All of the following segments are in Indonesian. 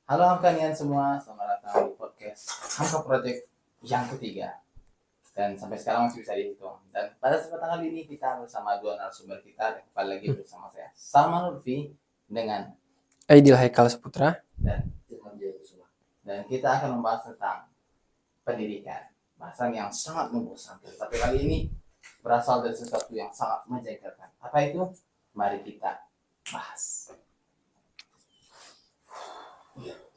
Halo kalian semua, selamat datang di podcast Hamka Project yang ketiga. Dan sampai sekarang masih bisa dihitung. Dan pada kesempatan kali ini kita bersama dua narasumber kita, dan kembali lagi bersama saya Salman Lutfi dengan Aidil Haikal Saputra dan Ilham Jaya Kusuma. Dan kita akan membahas tentang pendidikan, bahasan yang sangat membosankan. Tapi kali ini berasal dari sesuatu yang sangat menjengkelkan. Apa itu? Mari kita bahas.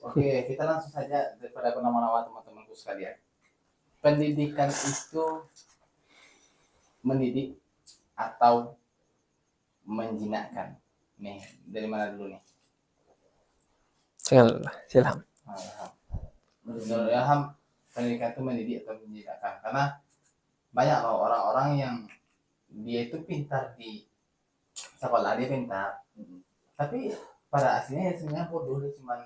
Oke, kita langsung saja daripada nama-nama teman-temanku sekalian. Pendidikan itu mendidik atau menjinakkan? Nih, dari mana dulu nih? Silham. Menurut Ilham, pendidikan itu mendidik atau menjinakkan? Karena banyak loh orang-orang yang dia itu pintar di sekolah, dia pintar, tapi pada aslinya sebenarnya bodoh, dia cuma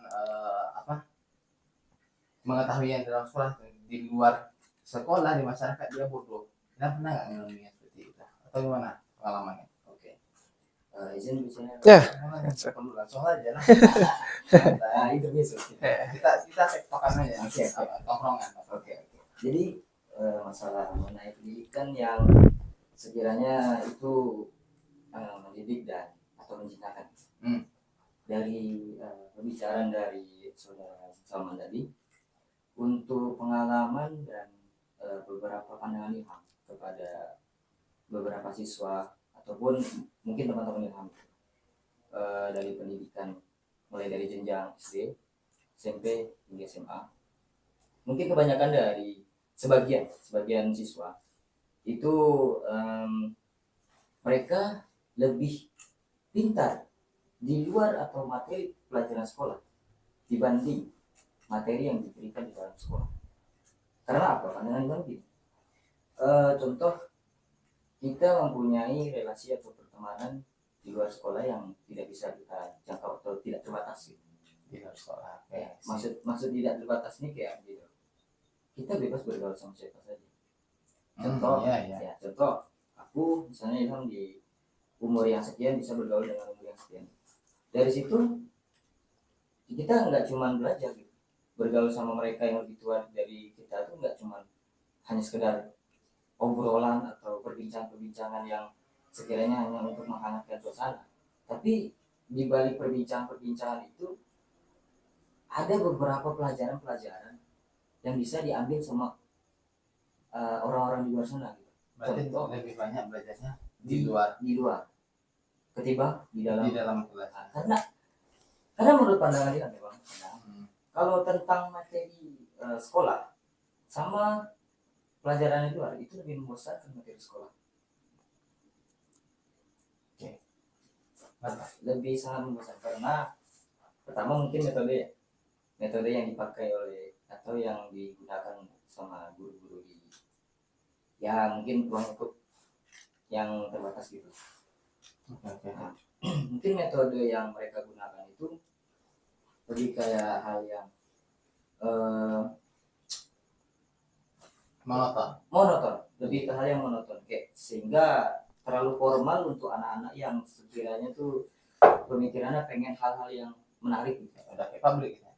mengetahui yang dalam sekolah, di luar sekolah di masyarakat dia bodoh. Dan pernah nggak ngalamin seperti itu atau gimana pengalamannya? Oke, izin bicara Ya. perlu langsung aja lah. Nah, itu bisa kita tektokan aja. Oke, tongkrongan. Oke. Jadi masalah mengenai pendidikan yang sekiranya itu mendidik dan atau menjinakkan. Dari pembicaraan dari saudara Salman tadi, untuk pengalaman dan beberapa pandangan Ilham kepada beberapa siswa ataupun mungkin teman-teman Ilham dari pendidikan mulai dari jenjang SD, SMP hingga SMA. Mungkin kebanyakan dari sebagian siswa itu mereka lebih pintar di luar atau materi pelajaran sekolah dibanding materi yang diberikan di dalam sekolah. Karena apa? Pandangan Ilham begini. Contoh, kita mempunyai relasi atau pertemanan di luar sekolah yang tidak bisa kita jangkau atau tidak terbatas gitu. Di luar sekolah. Ya, maksud tidak terbatas ini kayak gitu. Kita bebas bergaul sama siapa saja. Contoh, contoh, aku misalnya Ilham di umur yang sekian bisa bergaul dengan umur yang sekian. Dari situ kita nggak cuma belajar gitu. Bergaul sama mereka yang lebih tua dari kita tuh nggak cuma hanya sekedar obrolan atau perbincangan-perbincangan yang sekiranya hanya untuk menghangatkan suasana. Tapi di balik perbincangan itu ada beberapa pelajaran-pelajaran yang bisa diambil sama orang-orang di luar sana gitu. Berarti lebih banyak belajarnya di luar ketimbang di dalam kelas. Karena menurut pandangan dia memang kalau tentang materi sekolah sama pelajaran di luar itu lebih membosankan materi sekolah. Oke. Lebih sangat membosankan karena pertama mungkin metode yang dipakai oleh atau yang digunakan sama guru-guru di ya mungkin ruang lingkup yang terbatas gitu. Nah, mungkin metode yang mereka gunakan itu lebih kayak hal yang monoton, lebih ke hal yang monoton kayak sehingga terlalu formal untuk anak-anak yang sekiranya tuh pemikirannya pengen hal-hal yang menarik gitu. Udah kayak pabrik ya.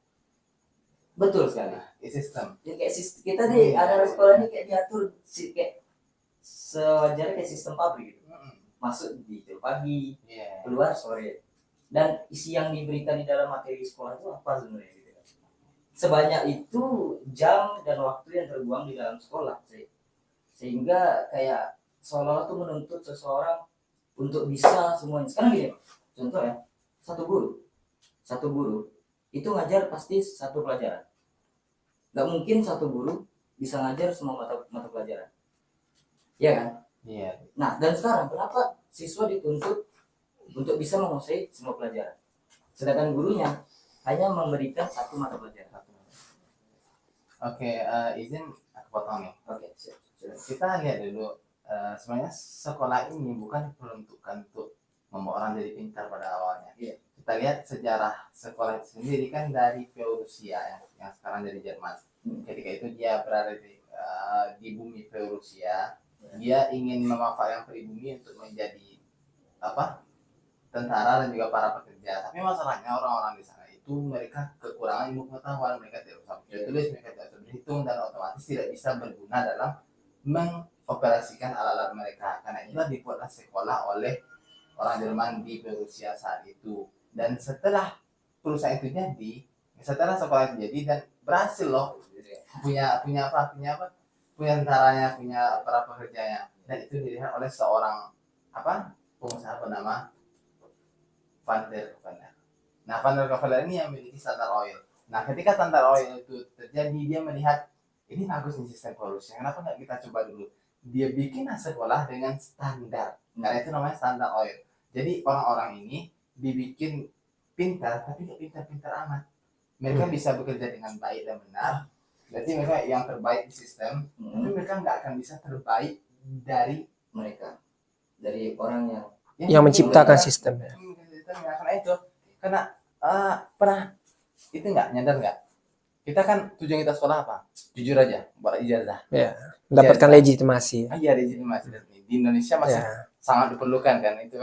Betul sekali. Sistem. Ya kayak sistem kita di ada sekolah ini kayak diatur kayak sewajarnya kayak sistem pabrik gitu. Masuk di pagi, keluar sore. Dan isi yang diberikan di dalam materi sekolah itu apa sebenarnya gitu. Sebanyak itu jam dan waktu yang terbuang di dalam sekolah sih. Sehingga kayak seolah-olah tuh menuntut seseorang untuk bisa semuanya. Sekarang gini, contoh ya, satu guru itu ngajar pasti satu pelajaran. Gak mungkin satu guru bisa ngajar semua mata pelajaran. Iya kan? Iya. Nah, dan sekarang kenapa siswa dituntut untuk bisa menguasai semua pelajaran? Sedangkan gurunya hanya memberikan satu mata pelajaran. Oke, izin aku potong nih. Oke, siap. Kita lihat dulu, sebenarnya sekolah ini bukan diperuntukkan untuk membawa orang jadi pintar pada awalnya. Iya. Kita lihat sejarah sekolah itu sendiri kan dari Prussia yang sekarang dari Jerman. Ketika itu dia berada di bumi Prussia, dia ingin memanfaatkan pribumi untuk menjadi tentara dan juga para pekerja. Tapi masalahnya orang-orang di sana itu mereka kekurangan ilmu pengetahuan, mereka tidak bisa baca tulis, mereka tidak bisa berhitung, dan otomatis tidak bisa berguna dalam mengoperasikan alat-alat mereka. Karena itulah dibuatlah sekolah oleh orang Jerman di Rusia saat itu. Dan setelah perusahaan itu jadi, setelah sekolah itu jadi dan berhasil loh, punya tentaranya, punya para pekerjanya, dan itu dilihat oleh seorang pengusaha bernama Van der Kavelaar. Nah, Van der Kavelaar ini yang memiliki Standard Oil. Nah, ketika Standard Oil itu terjadi, dia melihat ini bagus nih sistem produksi, kenapa nggak kita coba dulu? Dia bikin sekolah dengan standar, karena itu namanya Standard Oil. Jadi orang-orang ini dibikin pintar, tapi nggak pintar-pintar amat. Mereka bisa bekerja dengan baik dan benar. Berarti mereka yang terbaik di sistem, tapi mereka nggak akan bisa terbaik dari mereka, dari orang yang menciptakan sistemnya. Karena itu, karena pernah itu nyadar nggak? Kita kan tujuan kita sekolah apa? Jujur aja, buat ijazah. Ya, mendapatkan legitimasi. Iya, legitimasi. Di Indonesia masih sangat diperlukan kan. Itu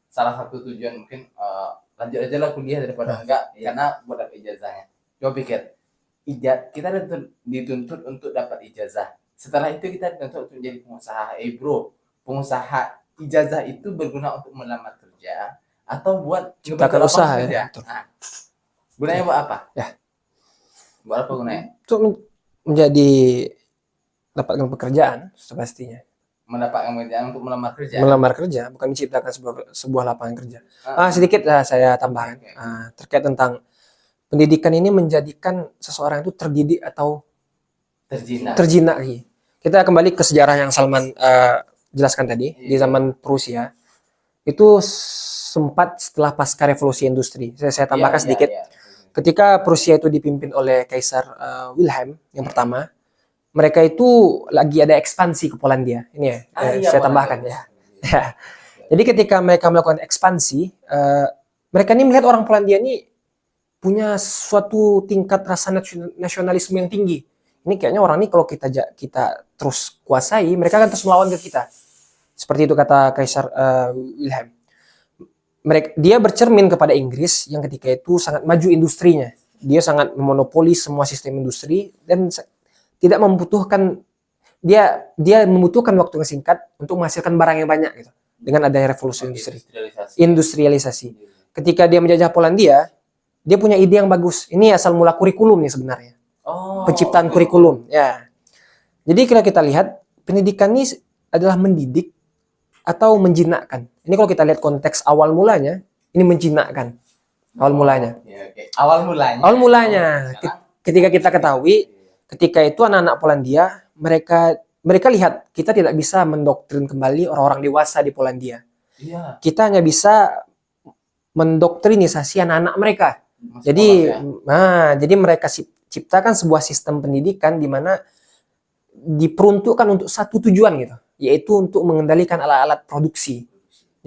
salah satu tujuan mungkin lanjut aja lah kuliah daripada enggak, karena buat dapat ijazahnya. Coba pikir, kita dituntut untuk dapat ijazah. Setelah itu kita dituntut untuk menjadi pengusaha. Bro, pengusaha, ijazah itu berguna untuk melamar kerja atau buat ciptakan usaha ya. Nah, gunanya buat apa? Ya. Buat apa gunanya? Untuk menjadi dapatkan pekerjaan pastinya. Mendapatkan pekerjaan untuk melamar kerja. Melamar kerja, bukan menciptakan sebuah lapangan kerja. Sedikit saya tambahkan terkait tentang pendidikan ini menjadikan seseorang itu terdidik atau terjinak. Kita kembali ke sejarah yang Salman jelaskan tadi. Di zaman Prusia itu sempat setelah pasca revolusi industri. Saya tambahkan sedikit. Ketika Prusia itu dipimpin oleh Kaisar Wilhelm yang pertama, mereka itu lagi ada ekspansi ke Polandia. Ini ya, saya tambahkan ya. Jadi ketika mereka melakukan ekspansi, mereka ini melihat orang Polandia ini punya suatu tingkat rasa nasionalisme yang tinggi. Ini kayaknya orang ini kalau kita terus kuasai, mereka akan terus melawan ke kita. Seperti itu kata Kaisar Wilhelm. Dia bercermin kepada Inggris yang ketika itu sangat maju industrinya. Dia sangat memonopoli semua sistem industri dan tidak membutuhkan dia membutuhkan waktu yang singkat untuk menghasilkan barang yang banyak gitu. Dengan adanya revolusi industrialisasi. Ketika dia menjajah Polandia, dia punya ide yang bagus. Ini asal mula kurikulum nih sebenarnya. Penciptaan kurikulum ya. Jadi kalau kita lihat pendidikan ini adalah mendidik atau menjinakkan. Ini kalau kita lihat konteks awal mulanya, ini menjinakkan. Awal mulanya. Awal mulanya. Ketika kita ketahui, ketika itu anak-anak Polandia, mereka lihat kita tidak bisa mendoktrin kembali orang-orang dewasa di Polandia. Kita hanya bisa mendoktrinisasi anak-anak mereka. Jadi mereka ciptakan sebuah sistem pendidikan di mana diperuntukkan untuk satu tujuan gitu, yaitu untuk mengendalikan alat-alat produksi.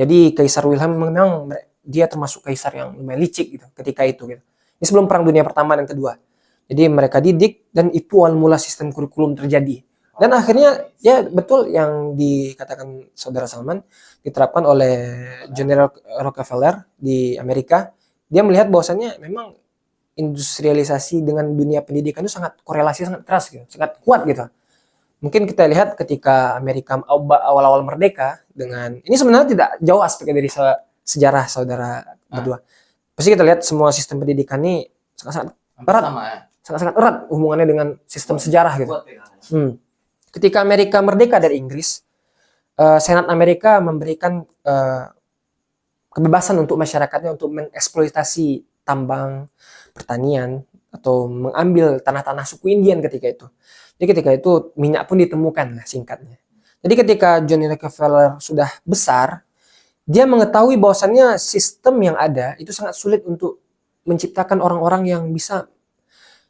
Jadi Kaisar Wilhelm memang dia termasuk kaisar yang lumayan licik gitu ketika itu gitu. Ini sebelum Perang Dunia Pertama dan Kedua. Jadi mereka didik dan itu awal mula sistem kurikulum terjadi. Dan akhirnya ya betul yang dikatakan Saudara Salman diterapkan oleh General Rockefeller di Amerika. Dia melihat bahwasannya memang industrialisasi dengan dunia pendidikan itu sangat korelasi sangat keras gitu, sangat kuat gitu. Mungkin kita lihat ketika Amerika awal-awal merdeka dengan ini sebenarnya tidak jauh aspeknya dari sejarah saudara berdua. Pasti kita lihat semua sistem pendidikan ini sangat erat hubungannya dengan sistem sejarah gitu. Ketika Amerika merdeka dari Inggris, Senat Amerika memberikan kebebasan untuk masyarakatnya untuk mengeksploitasi tambang, pertanian, atau mengambil tanah-tanah suku Indian ketika itu. Jadi ketika itu minyak pun ditemukan lah singkatnya. Jadi ketika John Rockefeller sudah besar, dia mengetahui bahwasannya sistem yang ada itu sangat sulit untuk menciptakan orang-orang yang bisa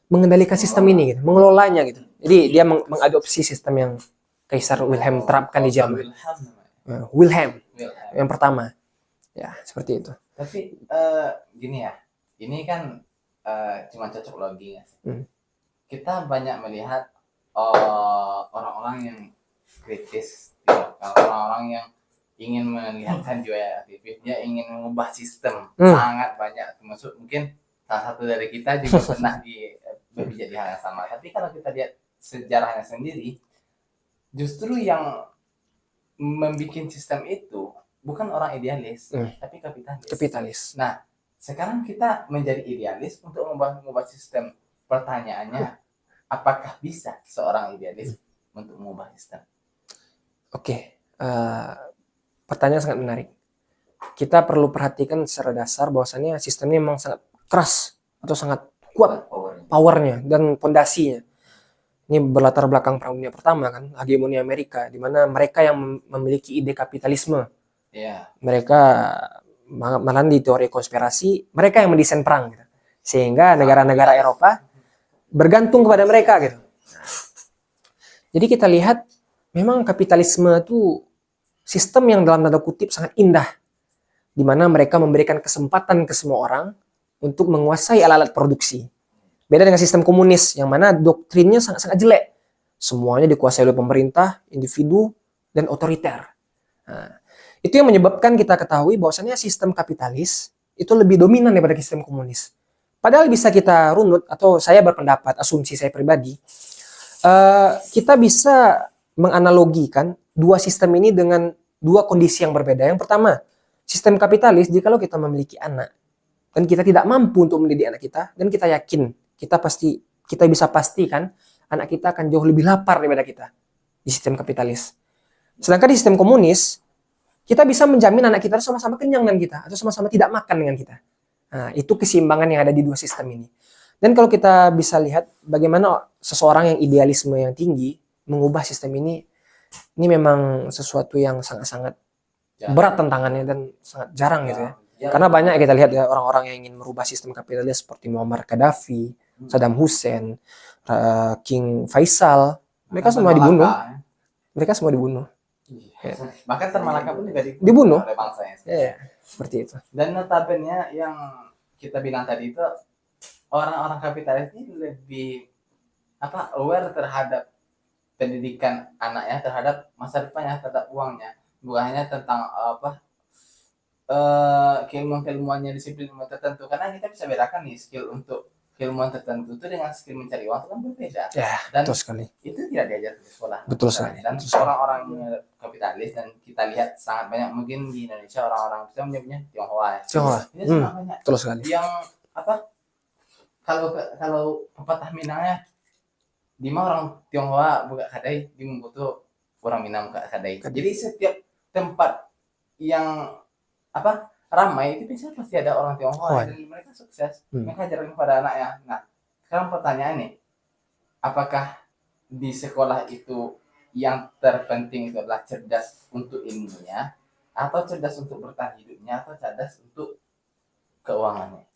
mengendalikan sistem ini, gitu, mengelolanya gitu. Jadi dia mengadopsi sistem yang Kaisar Wilhelm terapkan di Jerman. Wilhelm yang pertama, ya seperti itu. Tapi gini ya, ini kan cuma cocok logi ya. Kita banyak melihat orang-orang yang kritis, orang-orang yang ingin melihatkan jiwa aktivis, dia ingin mengubah sistem sangat banyak, termasuk mungkin salah satu dari kita juga pernah berpijak di hal yang sama. Tapi kalau kita lihat sejarahnya sendiri, justru yang membuat sistem itu bukan orang idealis, tapi kapitalis. Nah, sekarang kita menjadi idealis untuk mengubah sistem. Pertanyaannya, apakah bisa seorang idealis untuk mengubah sistem? Oke, pertanyaan sangat menarik. Kita perlu perhatikan secara dasar bahwasannya sistemnya memang sangat keras atau sangat kuat powernya dan fondasinya. Ini berlatar belakang Perang Dunia Pertama kan, hegemoni Amerika, di mana mereka yang memiliki ide kapitalisme. Mereka malah di teori konspirasi, mereka yang mendesain perang, gitu. Sehingga negara-negara Eropa bergantung kepada mereka, gitu. Jadi kita lihat memang kapitalisme itu sistem yang dalam tanda kutip sangat indah, di mana mereka memberikan kesempatan ke semua orang untuk menguasai alat-alat produksi. Beda dengan sistem komunis, yang mana doktrinnya sangat-sangat jelek. Semuanya dikuasai oleh pemerintah, individu, dan otoriter. Nah, itu yang menyebabkan kita ketahui bahwasannya sistem kapitalis itu lebih dominan daripada sistem komunis. Padahal bisa kita runut, atau saya berpendapat, asumsi saya pribadi, kita bisa menganalogikan dua sistem ini dengan dua kondisi yang berbeda. Yang pertama, sistem kapitalis, jikalau kita memiliki anak, dan kita tidak mampu untuk mendidik anak kita, dan kita yakin, kita bisa pastikan anak kita akan jauh lebih lapar daripada kita di sistem kapitalis. Sedangkan di sistem komunis, kita bisa menjamin anak kita sama-sama kenyang dengan kita, atau sama-sama tidak makan dengan kita. Nah, itu keseimbangan yang ada di dua sistem ini. Dan kalau kita bisa lihat bagaimana seseorang yang idealisme yang tinggi mengubah sistem ini memang sesuatu yang sangat-sangat berat tantangannya dan sangat jarang gitu ya. Karena banyak kita lihat ya orang-orang yang ingin merubah sistem kapitalis seperti Muammar Gaddafi, Saddam Hussein, King Faisal, mereka semua dibunuh. Mereka semua dibunuh. Bahkan Malaka pun juga dibunuh oleh bangsanya. Ya, seperti itu. Dan notabene yang kita bilang tadi itu orang-orang kapitalis ini lebih aware terhadap pendidikan anaknya, terhadap masa depannya, terhadap uangnya, bukan hanya tentang keilmuan-keilmuannya, disiplin tertentu. Karena kita bisa bedakan nih skill untuk keilmuan tertentu itu dengan skill mencari uang itu kan berbeda. Ya, dan betul sekali. Itu tidak diajar di sekolah. Betul sekali. Dan orang-orang kapitalis, dan kita lihat sangat banyak, mungkin di Indonesia orang-orang bisa menyebutnya Tionghoa. Tionghoa. Itu sangat banyak. Betul sekali. Yang kalau pepatah Minangnya, di mana orang Tionghoa buka kedai, di Mumputu orang Minang buka kedai. Jadi setiap tempat yang ramai itu bisa pasti ada orang Tionghoa, dan mereka sukses. Mereka ajarkan kepada anaknya. Nah, sekarang pertanyaan nih, apakah di sekolah itu yang terpenting itu adalah cerdas untuk ilmunya, atau cerdas untuk bertahan hidupnya, atau cerdas untuk keuangannya?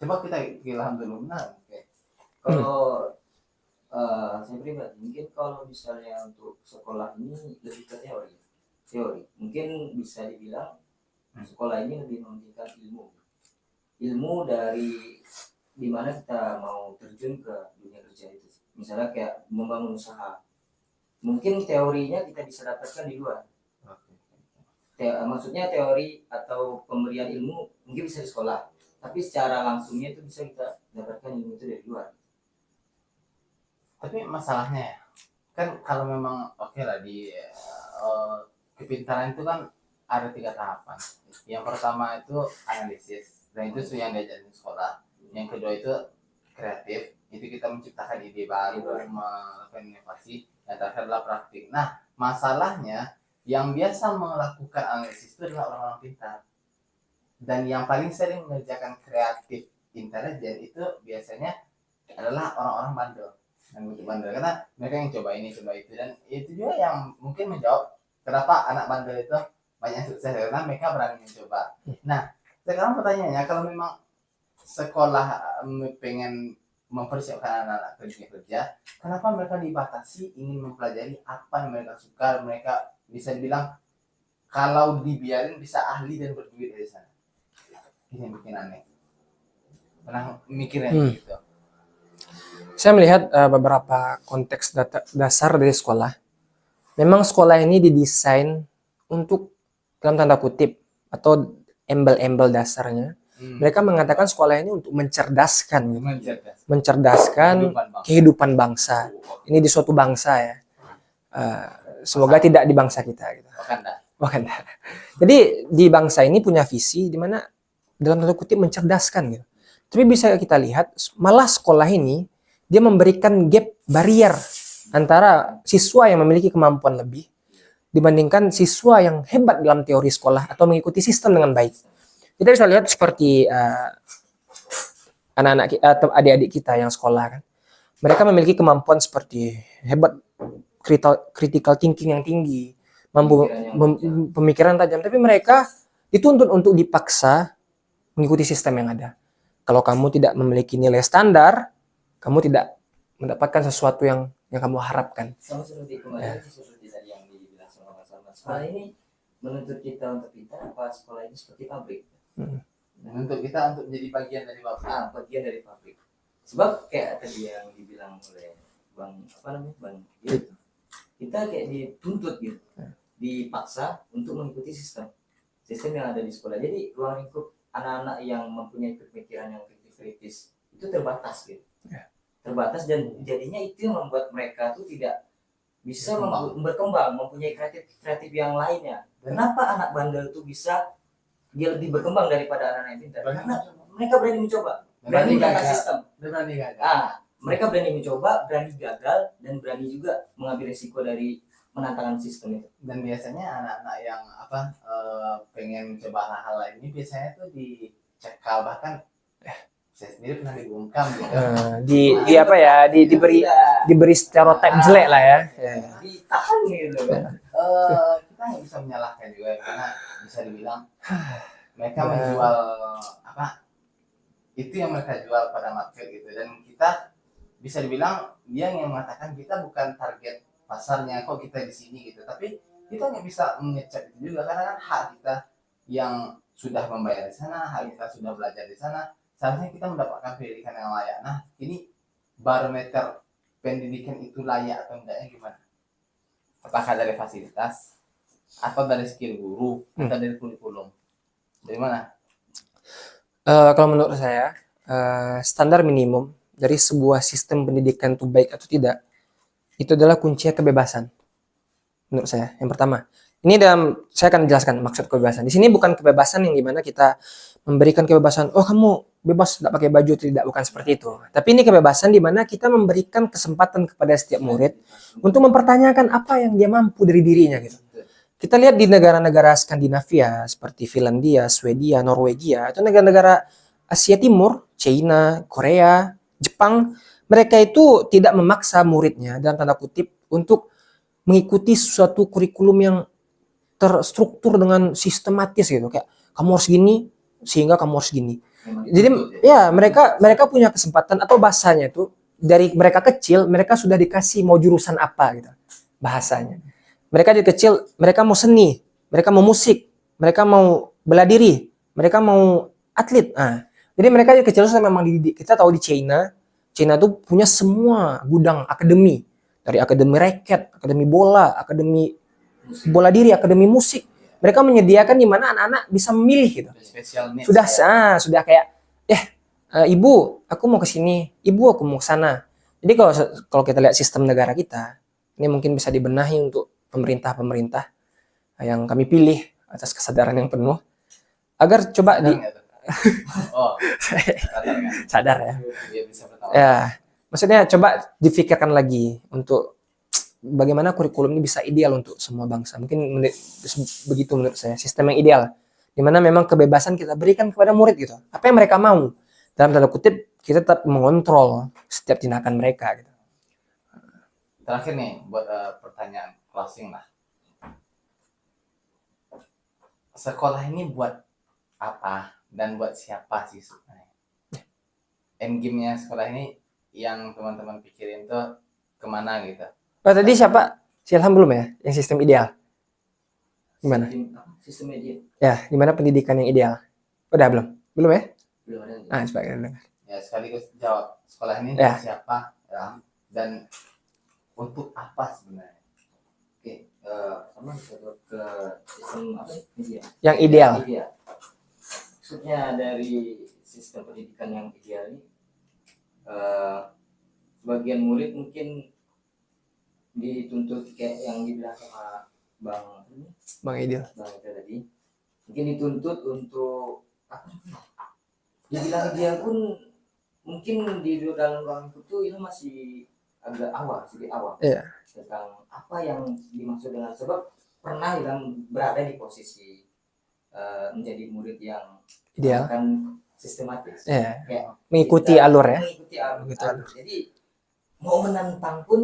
Coba kita ilham dulu. Nah, kalau saya pribadi, mungkin kalau misalnya untuk sekolah ini lebih ke teori, mungkin bisa dibilang sekolah ini lebih mementingkan ilmu dari dimana kita mau terjun ke dunia kerja itu. Misalnya kayak membangun usaha, mungkin teorinya kita bisa dapatkan di luar. Maksudnya teori atau pemberian ilmu mungkin bisa di sekolah, tapi secara langsungnya itu bisa kita dapatkan ilmu itu dari luar. Tapi masalahnya kan kalau memang lah di kepintaran itu kan ada 3 tahapan. Yang pertama itu analisis, dan itu yang diajarin di sekolah. Yang kedua itu kreatif, itu kita menciptakan ide baru, melakukan inovasi. Yang terakhir adalah praktik. Nah, masalahnya yang biasa melakukan analisis itu adalah orang-orang pintar. Dan yang paling sering mengerjakan kreatif intelijen itu biasanya adalah orang-orang bandel. Karena mereka yang coba ini, coba itu, dan itu juga yang mungkin menjawab kenapa anak bandel itu banyak sukses, karena mereka berani mencoba. Nah, sekarang pertanyaannya, kalau memang sekolah pengen mempersiapkan anak-anak kerja, kenapa mereka dibatasi ingin mempelajari apa yang mereka suka? Mereka bisa dibilang kalau dibiarin bisa ahli dan berduit dari sana. Ini bikin aneh. Pernah mikirnya gitu? Saya melihat beberapa konteks dasar dari sekolah. Memang sekolah ini didesain untuk, dalam tanda kutip, atau embel-embel dasarnya, Mereka mengatakan sekolah ini untuk mencerdaskan, Kehidupan bangsa. kehidupan bangsa. Ini di suatu bangsa ya. Semoga tidak di bangsa kita. Gitu. Wakanda. Jadi di bangsa ini punya visi di mana dalam tanda kutip mencerdaskan gitu. Tapi bisa kita lihat malah sekolah ini dia memberikan gap barrier antara siswa yang memiliki kemampuan lebih dibandingkan siswa yang hebat dalam teori sekolah atau mengikuti sistem dengan baik. Kita bisa lihat seperti anak-anak atau adik-adik kita yang sekolah kan. Mereka memiliki kemampuan seperti hebat critical thinking yang tinggi, mampu pemikiran tajam, tapi mereka dituntut untuk dipaksa mengikuti sistem yang ada. Kalau kamu tidak memiliki nilai standar, kamu tidak mendapatkan sesuatu yang kamu harapkan. Sama seperti kemarin, seperti tadi yang dibilang sama Mas Salman. Sekolah ini menuntut kita untuk kita, apa sekolah ini seperti pabrik? Menuntut kita untuk menjadi bagian dari pabrik. Bagian dari pabrik. Sebab kayak tadi yang dibilang oleh Bang gitu. Kita kayak dituntut gitu, dipaksa untuk mengikuti sistem yang ada di sekolah. Jadi ruang lingkup anak-anak yang mempunyai pemikiran yang kritis itu terbatas gitu, terbatas, dan jadinya itu yang membuat mereka tuh tidak bisa berkembang, mempunyai kreatif yang lainnya. Kenapa anak bandel tuh bisa dia lebih berkembang daripada anak yang pintar? Karena mereka berani mencoba, berani menantang sistem, mereka berani mencoba, berani gagal, dan berani juga mengambil risiko dari menantang sistem itu. Dan biasanya anak-anak yang pengen mencoba hal-hal lain ini biasanya tuh dicekal, bahkan saya sendiri pernah dibungkam gitu. Diberi stereotip jelek lah ya. Ditahan gitu. Kita nggak bisa menyalahkan juga karena bisa dibilang mereka menjual itu yang mereka jual pada market gitu, dan kita bisa dibilang dia yang mengatakan kita bukan target pasarnya kok kita di sini gitu, tapi kita nggak bisa mengecek itu juga karena kan hak kita yang sudah membayar di sana, hak kita sudah belajar di sana, seharusnya kita mendapatkan pendidikan yang layak. Nah ini barometer pendidikan itu layak atau enggaknya gimana? Apakah dari fasilitas atau dari skill guru atau dari kurikulum? Dari mana? Kalau menurut saya standar minimum dari sebuah sistem pendidikan itu baik atau tidak itu adalah kuncinya kebebasan. Menurut saya, yang pertama. Ini saya akan jelaskan maksud kebebasan. Di sini bukan kebebasan yang dimana kita memberikan kebebasan, oh kamu bebas tidak pakai baju, tidak, bukan seperti itu. Tapi ini kebebasan di mana kita memberikan kesempatan kepada setiap murid untuk mempertanyakan apa yang dia mampu dari dirinya gitu. Kita lihat di negara-negara Skandinavia seperti Finlandia, Swedia, Norwegia, atau negara-negara Asia Timur, China, Korea, Jepang, mereka itu tidak memaksa muridnya dalam tanda kutip untuk mengikuti suatu kurikulum yang terstruktur dengan sistematis gitu, kayak kamu harus gini sehingga kamu harus gini. Jadi ya mereka punya kesempatan atau bahasanya itu dari mereka kecil mereka sudah dikasih mau jurusan apa gitu bahasanya. Mereka dari kecil mereka mau seni, mereka mau musik, mereka mau bela diri, mereka mau atlet. Jadi mereka dari kecil sudah memang dididik. Kita tahu di China tuh punya semua gudang akademi, dari akademi raket, akademi bola, akademi bola diri, akademi musik. Mereka menyediakan di mana anak-anak bisa memilih gitu. Sudah kayak ibu aku mau ke sini, ibu aku mau ke sana. Jadi kalau kita lihat sistem negara kita, ini mungkin bisa dibenahi untuk pemerintah yang kami pilih atas kesadaran yang penuh agar coba sadar ya. Ya, maksudnya coba difikirkan lagi untuk bagaimana kurikulum ini bisa ideal untuk semua bangsa. Mungkin begitu menurut saya, sistem yang ideal di mana memang kebebasan kita berikan kepada murid gitu. Apa yang mereka mau. Dalam tanda kutip kita tetap mengontrol setiap tindakan mereka gitu. Terakhir nih buat pertanyaan closing lah. Sekolah ini buat apa dan buat siapa sih sebenarnya? Endgame-nya sekolah ini yang teman-teman pikirin tuh kemana gitu? Tadi siapa? Si Ilham belum ya? Yang sistem ideal? Gimana? Sistem ideal? Ya, gimana pendidikan yang ideal? Udah belum? Belum ya? Belum ada. Sebagai ya sekaligus jawab sekolah ini ya. Siapa ya, dan untuk apa sebenarnya? Sama ke sistem apa media? Yang ideal. maksudnya dari sistem pendidikan yang ideal ini, sebagian murid mungkin dituntut kayak yang dibilang sama Bang Idil. Bang itu tadi, mungkin dituntut untuk apa namanya? Dibilang ideal pun mungkin di dalam ruang itu masih agak awal, sedikit awal. Iya. Tentang apa yang dimaksud dengan, sebab pernah Ilham berada di posisi menjadi murid yang Ideal. kan sistematis. Iya. Kayak Mengikuti kita alur ya. Mengikuti alur. Mengikuti alur. Jadi mau menantang pun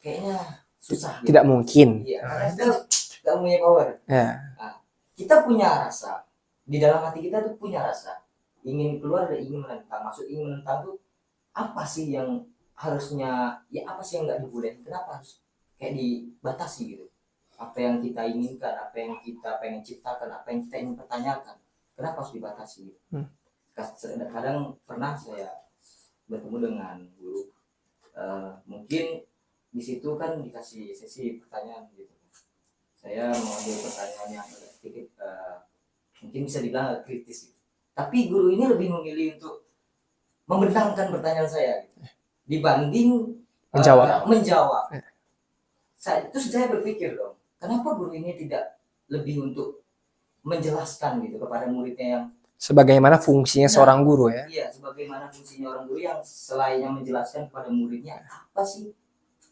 kayaknya susah. Tidak mungkin. Iya, karena kita punya power. Ya. Nah, kita punya rasa di dalam hati kita tuh, punya rasa ingin keluar dan ingin menentang. Maksud ingin menentang tuh apa sih yang harusnya, ya apa sih yang nggak dibolehin, kenapa harus kayak dibatasi gitu, apa yang kita inginkan, apa yang kita pengen ciptakan, apa yang kita ingin pertanyakan, kenapa harus dibatasi gitu. Kadang pernah saya bertemu dengan guru, mungkin di situ kan dikasih sesi pertanyaan gitu, saya mengambil pertanyaan yang agak sedikit mungkin bisa dibilang agak kritis gitu. Tapi guru ini lebih memilih untuk membentangkan pertanyaan saya gitu, dibanding menjawab. Terus saya berpikir dong, kenapa guru ini tidak lebih untuk menjelaskan gitu kepada muridnya yang sebagaimana fungsinya seorang guru ya. Iya, sebagaimana fungsinya orang guru, yang selainnya menjelaskan kepada muridnya apa sih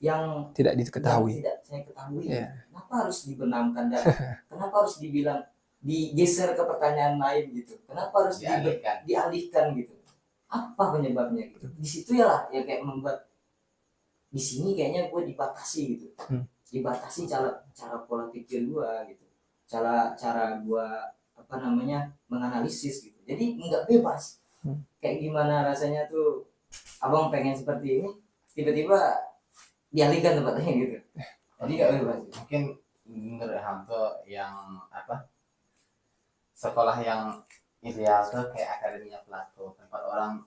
yang tidak diketahui. Yang tidak saya ketahui. Yeah. Kenapa harus dibenamkan dan kenapa harus dibilang digeser ke pertanyaan lain gitu? Kenapa harus dialihkan gitu? Apa penyebabnya gitu? Di situ ya lah ya kayak membuat di sini kayaknya gue dibatasi gitu. Dibatasi cara pola pikir gue gitu. Cara gue menganalisis gitu. Jadi nggak bebas. Kayak gimana rasanya tuh abang pengen seperti ini, tiba-tiba dialihkan tempatnya gitu. Jadi nggak bebas. Mungkin menurut Hamto yang sekolah yang ideal tuh kayak akademinya Plato, tempat orang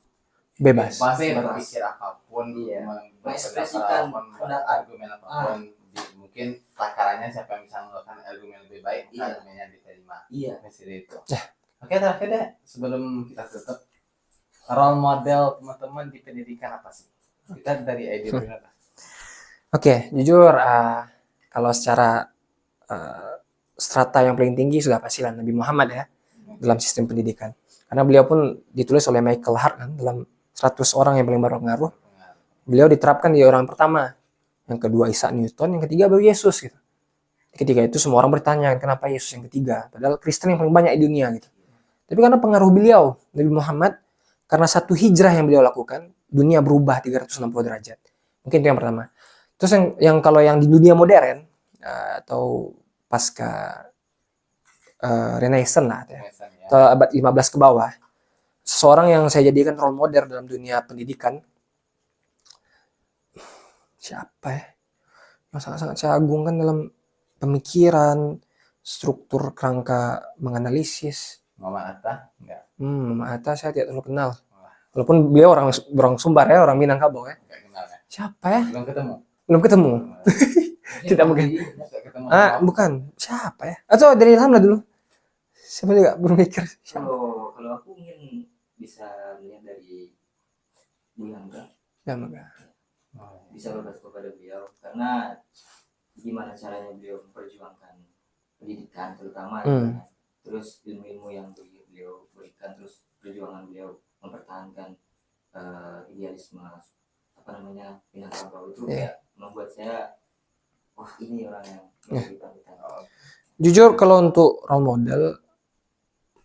bebas berpikir apapun, mengekspresikan argumen apapun. Mungkin takarannya siapa yang bisa menggunakan argumen lebih baik, argumennya diterima. Iya. Seperti itu. Oke, terakhir deh sebelum kita tutup, role model teman-teman di pendidikan apa sih? Kita dari ID dulu. Oke, jujur kalau secara strata yang paling tinggi sudah pastilah Nabi Muhammad ya dalam sistem pendidikan. Karena beliau pun ditulis oleh Michael Hart kan, dalam 100 orang yang paling berpengaruh. Beliau diterapkan di orang pertama, yang kedua Isaac Newton, yang ketiga baru Yesus gitu. Ketika itu semua orang bertanya kenapa Yesus yang ketiga, padahal Kristen yang paling banyak di dunia gitu. Tapi karena pengaruh beliau, Nabi Muhammad, karena satu hijrah yang beliau lakukan, dunia berubah 360 derajat. Mungkin itu yang pertama. Terus yang kalau yang di dunia modern atau pasca Renaissance lah ya, atau abad 15 ke bawah, seseorang yang saya jadikan role model dalam dunia pendidikan, siapa ya? Yang sangat-sangat saya agungkan dalam pemikiran, struktur kerangka menganalisis. Mama Atta? Enggak. Mama Atta saya tidak terlalu kenal. Walaupun beliau orang Sumbar ya, orang Minangkabau ya. Siapa ya? Belum ketemu. Tidak mungkin. Bukan. Siapa ya? Atau dari Ilham lah dulu. Siapa juga berpikir. Kalau aku mungkin bisa melihat dari Bu Yangga. Bisa berbasis kepada beliau, karena gimana caranya beliau memperjuangkan pendidikan terutama, terus ilmu-ilmu yang beliau berikan, terus perjuangan beliau mempertahankan idealisme Minangkabau itu kayak membuat saya, wah ini orang yang jujur kalau untuk role model,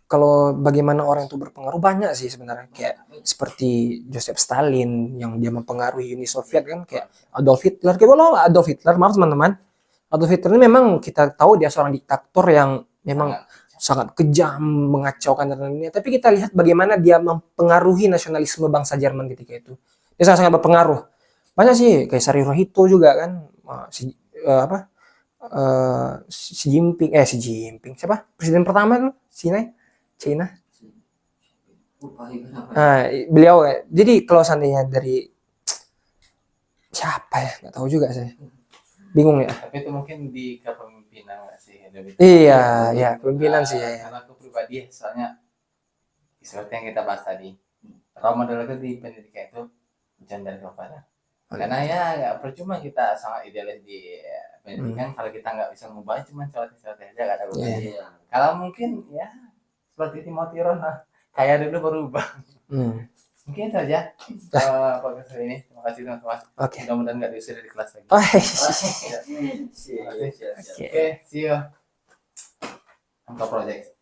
kalau bagaimana orang itu berpengaruh banyak sih sebenarnya, kayak seperti Joseph Stalin yang dia mempengaruhi Uni Soviet kan, kayak Adolf Hitler. Kita tahu Adolf Hitler, maaf teman-teman, Adolf Hitler ini memang kita tahu dia seorang diktator yang memang sangat kejam, mengacaukan dan lain-lainnya. Tapi kita lihat bagaimana dia mempengaruhi nasionalisme bangsa Jerman ketika itu. Dia sangat-sangat berpengaruh. Banyak sih, kayak Hirohito juga kan, Xi Jinping, siapa? Presiden pertama itu, China. Beliau, jadi kalau seandainya dari siapa ya, nggak tahu juga saya, bingung ya. Tapi itu mungkin di kepemimpinan nggak sih? Iya, kepemimpinan sih ya. Karena aku pribadi, soalnya seperti yang kita bahas tadi, role model itu di pendidikan itu John dan Kavara. Karena ya nggak percuma kita sangat idealis di pendidikan kalau kita nggak bisa mengubah cuma celoteh-celoteh aja nggak ada gunanya. Iya. Kalau mungkin ya seperti Timothy Ron lah, kayak dulu berubah. Mungkin itu aja podcast hari ini. Terima kasih teman-teman. Oke. Mudah-mudahan nggak diusir dari kelas lagi. Siap. Oke, see you. Angka project.